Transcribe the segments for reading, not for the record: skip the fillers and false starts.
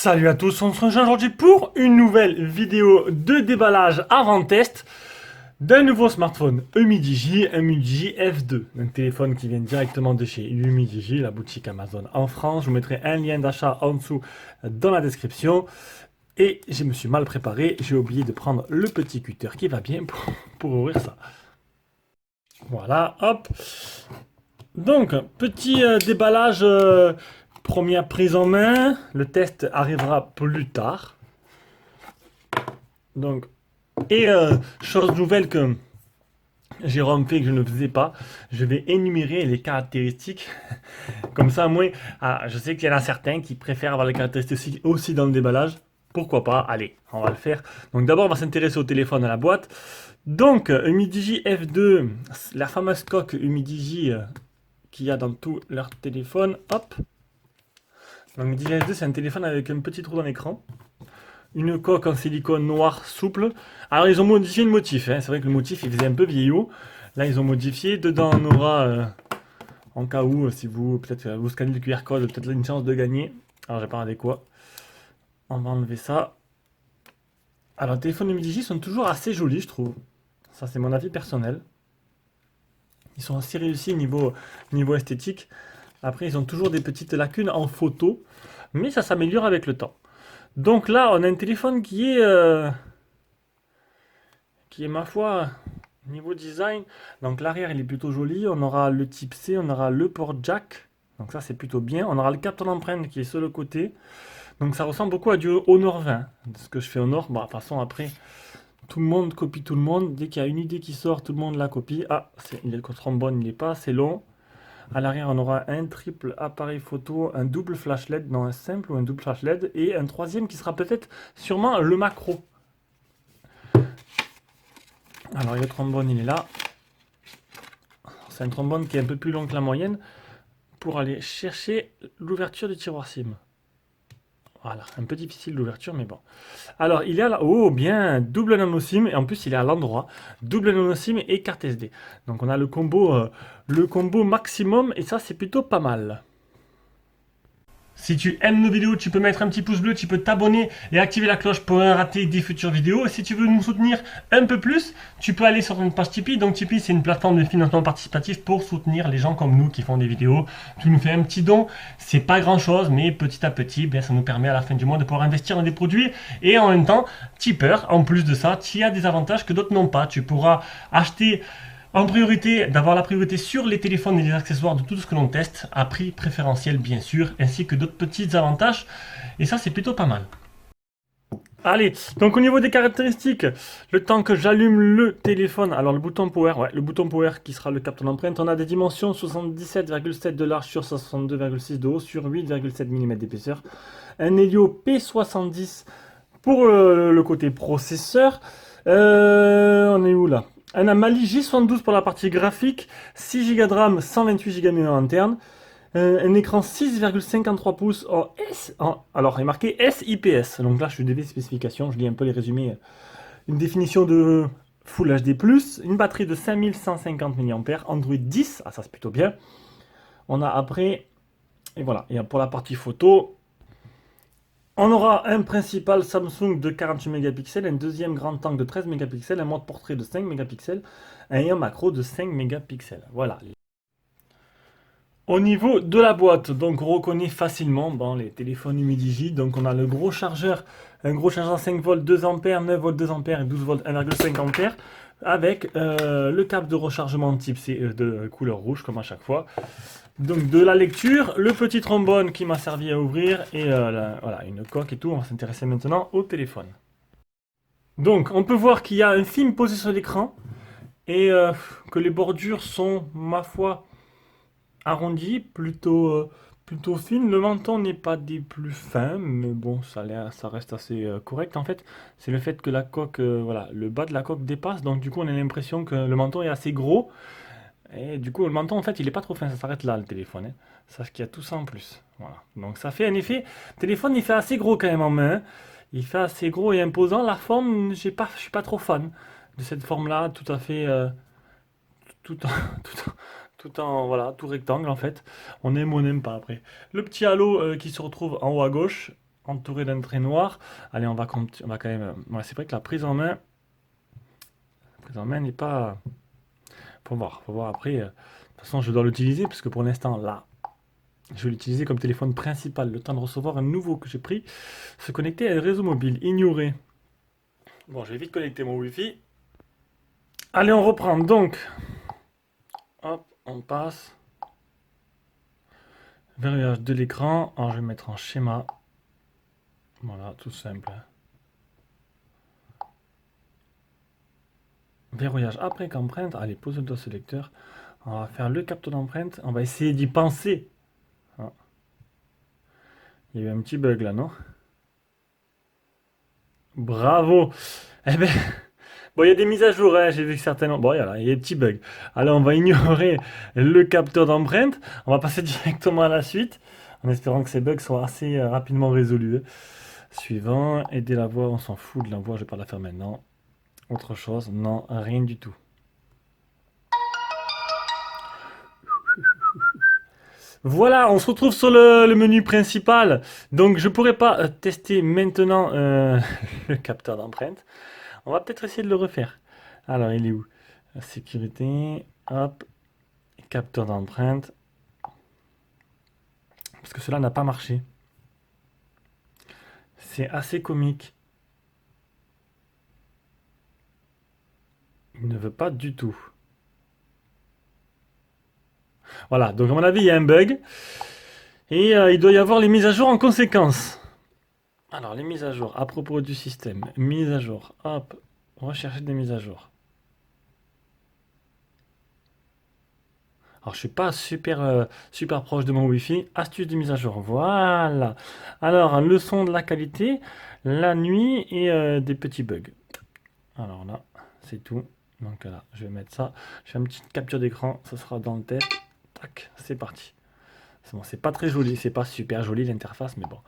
Salut à tous, on se rejoint aujourd'hui pour une nouvelle vidéo de déballage avant test d'un nouveau smartphone Umidigi, un Umidigi F2, un téléphone qui vient directement de chez Umidigi, la boutique Amazon en France. Je vous mettrai un lien d'achat en dessous dans la description. Et je me suis mal préparé, j'ai oublié de prendre le petit cutter qui va bien pour ouvrir ça. Voilà, hop. Donc, petit déballage. Première prise en main, le test arrivera plus tard. Donc, et chose nouvelle que Jérôme fait que je ne faisais pas, je vais énumérer les caractéristiques. Comme ça, moi, je sais qu'il y en a certains qui préfèrent avoir les caractéristiques aussi dans le déballage. Pourquoi pas? Allez, on va le faire. Donc d'abord, on va s'intéresser au téléphone à la boîte. Donc, Umidigi F2, la fameuse coque Umidigi qu'il y a dans tous leurs téléphones. Hop. Donc Umidigi F2, c'est un téléphone avec un petit trou dans l'écran, une coque en silicone noir souple. Alors ils ont modifié le motif, hein. C'est vrai que le motif il faisait un peu vieillot. Là ils ont modifié. Dedans on aura, en cas où, si vous peut-être vous scannez le QR code, peut-être une chance de gagner. Alors j'ai pas regardé quoi. On va enlever ça. Alors les téléphones Umidigi sont toujours assez jolis, je trouve. Ça c'est mon avis personnel. Ils sont assez réussis niveau esthétique. Après, ils ont toujours des petites lacunes en photo, mais ça s'améliore avec le temps. Donc là, on a un téléphone qui est ma foi, niveau design. Donc l'arrière, il est plutôt joli. On aura le type C, on aura le port jack. Donc ça, c'est plutôt bien. On aura le capteur d'empreinte qui est sur le côté. Donc ça ressemble beaucoup à du Honor 20. Ce que je fais Honor, bon, de toute façon, après, tout le monde copie tout le monde. Dès qu'il y a une idée qui sort, tout le monde la copie. Ah, le trombone, il n'est pas assez long. À l'arrière, on aura un triple appareil photo, un double flash LED, non un simple ou un double flash LED, et un troisième qui sera peut-être sûrement le macro. Alors le trombone, il est là. C'est un trombone qui est un peu plus long que la moyenne pour aller chercher l'ouverture du tiroir SIM. Voilà, un peu difficile l'ouverture, mais bon. Alors, il est à oh, bien, double nano SIM, et en plus, il est à l'endroit. Double nano SIM et carte SD. Donc, on a le combo maximum, et ça, c'est plutôt pas mal. Si tu aimes nos vidéos, tu peux mettre un petit pouce bleu, tu peux t'abonner et activer la cloche pour ne rater des futures vidéos. Et si tu veux nous soutenir un peu plus, tu peux aller sur une page Tipeee. Donc Tipeee, c'est une plateforme de financement participatif pour soutenir les gens comme nous qui font des vidéos. Tu nous fais un petit don, c'est pas grand chose, mais petit à petit, bien, ça nous permet à la fin du mois de pouvoir investir dans des produits. Et en même temps, tipeur, en plus de ça, tu as des avantages que d'autres n'ont pas. Tu pourras acheter en priorité, d'avoir la priorité sur les téléphones et les accessoires de tout ce que l'on teste, à prix préférentiel bien sûr, ainsi que d'autres petits avantages, et ça c'est plutôt pas mal. Allez, donc au niveau des caractéristiques, le temps que j'allume le téléphone, alors le bouton power, le bouton power qui sera le capteur d'empreinte, on a des dimensions 77,7 de large sur 62,6 de haut sur 8,7 mm d'épaisseur, un Helio P70 pour le côté processeur, on est où là? Un Mali J72 pour la partie graphique, 6 Go de RAM, 128 Go de mémoire interne, un écran 6,53 pouces alors il est marqué SIPS, donc là je suis des spécifications, je lis un peu les résumés, une définition de Full HD+, une batterie de 5150 mAh, Android 10, ah ça c'est plutôt bien, on a après, et voilà, et pour la partie photo, on aura un principal Samsung de 48 mégapixels, un deuxième grand angle de 13 mégapixels, un mode portrait de 5 mégapixels et un macro de 5 mégapixels. Voilà. Au niveau de la boîte, donc on reconnaît facilement les téléphones Umidigi. Donc on a le gros chargeur, un gros chargeur 5 volts 2 ampères, 9 volts 2 ampères et 12 volts 1,5 ampères avec le câble de rechargement type C de couleur rouge comme à chaque fois. Donc de la lecture, le petit trombone qui m'a servi à ouvrir et voilà, une coque et tout. On va s'intéresser maintenant au téléphone. Donc on peut voir qu'il y a un film posé sur l'écran et que les bordures sont, ma foi, arrondies, plutôt plutôt fine. Le menton n'est pas des plus fins, mais bon, ça reste assez correct en fait. C'est le fait que la coque, voilà, le bas de la coque dépasse, donc du coup on a l'impression que le menton est assez gros. Et du coup, le menton, en fait, il est pas trop fin, ça s'arrête là, le téléphone, hein. Sache qu'il y a tout ça en plus. Voilà. Donc ça fait un effet. Le téléphone, il fait assez gros quand même en main, hein. Il fait assez gros et imposant. La forme, je suis pas trop fan de cette forme-là, tout à fait, tout en, voilà, tout rectangle en fait. On aime ou on n'aime pas après. Le petit halo qui se retrouve en haut à gauche, entouré d'un trait noir. Allez, on va quand même. Ouais, c'est vrai que la prise en main n'est pas. Faut voir après. De toute façon, je dois l'utiliser parce que pour l'instant, là, je vais l'utiliser comme téléphone principal. Le temps de recevoir un nouveau que j'ai pris. Se connecter à un réseau mobile. Ignorer. Bon, je vais vite connecter mon Wi-Fi. Allez, on reprend. Donc, hop, on passe. Verrouillage de l'écran. Alors, je vais mettre en schéma. Voilà, tout simple. Verrouillage après qu'empreinte. Allez, pose le doigt sur le lecteur. On va faire le capteur d'empreinte. On va essayer d'y penser. Ah. Il y a eu un petit bug là, non? Bravo! Eh ben, bon, il y a des mises à jour, hein, j'ai vu que certaines. Bon, il y a des petits bugs. Alors, on va ignorer le capteur d'empreinte. On va passer directement à la suite, en espérant que ces bugs soient assez rapidement résolus, hein. Suivant, aider la voix, on s'en fout de la voix, je vais pas la faire maintenant. Autre chose, non, rien du tout. Voilà, on se retrouve sur le menu principal. Donc, je pourrais pas tester maintenant le capteur d'empreinte. On va peut-être essayer de le refaire. Alors, il est où? Sécurité, hop, capteur d'empreinte. Parce que cela n'a pas marché. C'est assez comique. Il ne veut pas du tout. Voilà, donc à mon avis, il y a un bug. Et il doit y avoir les mises à jour en conséquence. Alors, les mises à jour, à propos du système. Mise à jour, hop, rechercher des mises à jour. Alors, je suis pas super proche de mon Wi-Fi. Astuce de mise à jour. Voilà. Alors, le son de la qualité, la nuit et des petits bugs. Alors là, c'est tout. Donc là, je vais mettre ça. Je fais une petite capture d'écran. Ce sera dans le test. Tac, c'est parti. C'est bon, c'est pas très joli. C'est pas super joli l'interface, mais bon.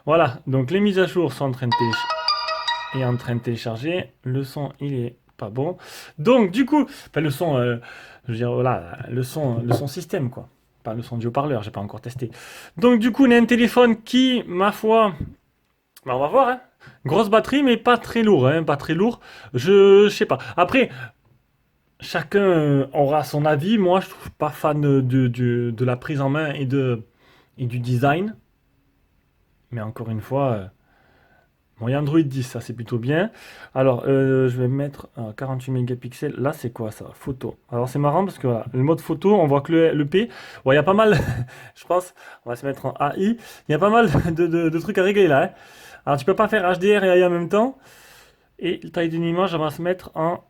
Voilà. Donc, les mises à jour sont en train de télécharger. Le son, il est pas bon. Donc, du coup, enfin, le son, je veux dire, voilà, le son système, quoi. Pas le son du haut-parleur, j'ai pas encore testé. Donc, du coup, on a un téléphone qui, ma foi, bah, on va voir, hein. Grosse batterie, mais pas très lourd, hein, pas très lourd. Je sais pas. Après, chacun aura son avis. Moi, je suis pas fan de la prise en main et du design. Mais encore une fois, bon, il y a Android 10, ça c'est plutôt bien. Alors, je vais mettre 48 mégapixels. Là, c'est quoi ça? Photo. Alors, c'est marrant parce que voilà, le mode photo, on voit que le P. Bon, il y a pas mal, je pense, on va se mettre en AI. Il y a pas mal de trucs à régler là, hein. Alors, tu peux pas faire HDR et AI en même temps. Et la taille d'une image, on va se mettre en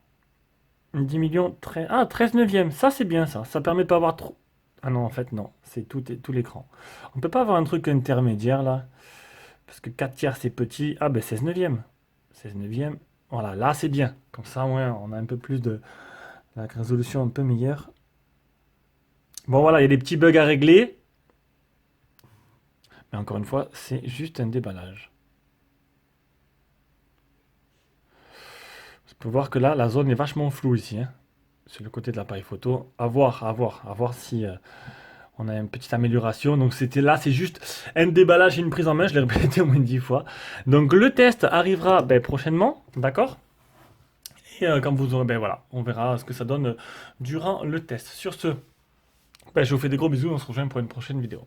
10 millions. 13, ah, 13 neuvième. Ça, c'est bien ça. Ça permet de pas avoir trop. Ah non, en fait, non. C'est tout l'écran. On peut pas avoir un truc intermédiaire là. Parce que 4 tiers c'est petit. Ah ben 16 neuvième. 16 neuvième. Voilà, là c'est bien. Comme ça, ouais, on a un peu plus de la résolution un peu meilleure. Bon voilà, il y a des petits bugs à régler. Mais encore une fois, c'est juste un déballage. Vous pouvez voir que là, la zone est vachement floue ici, hein, sur le côté de l'appareil photo. À voir si on a une petite amélioration. Donc c'était là, c'est juste un déballage et une prise en main. Je l'ai répété au moins 10 fois. Donc le test arrivera prochainement, d'accord? Et quand vous aurez, ben voilà, on verra ce que ça donne durant le test. Sur ce, je vous fais des gros bisous. On se rejoint pour une prochaine vidéo.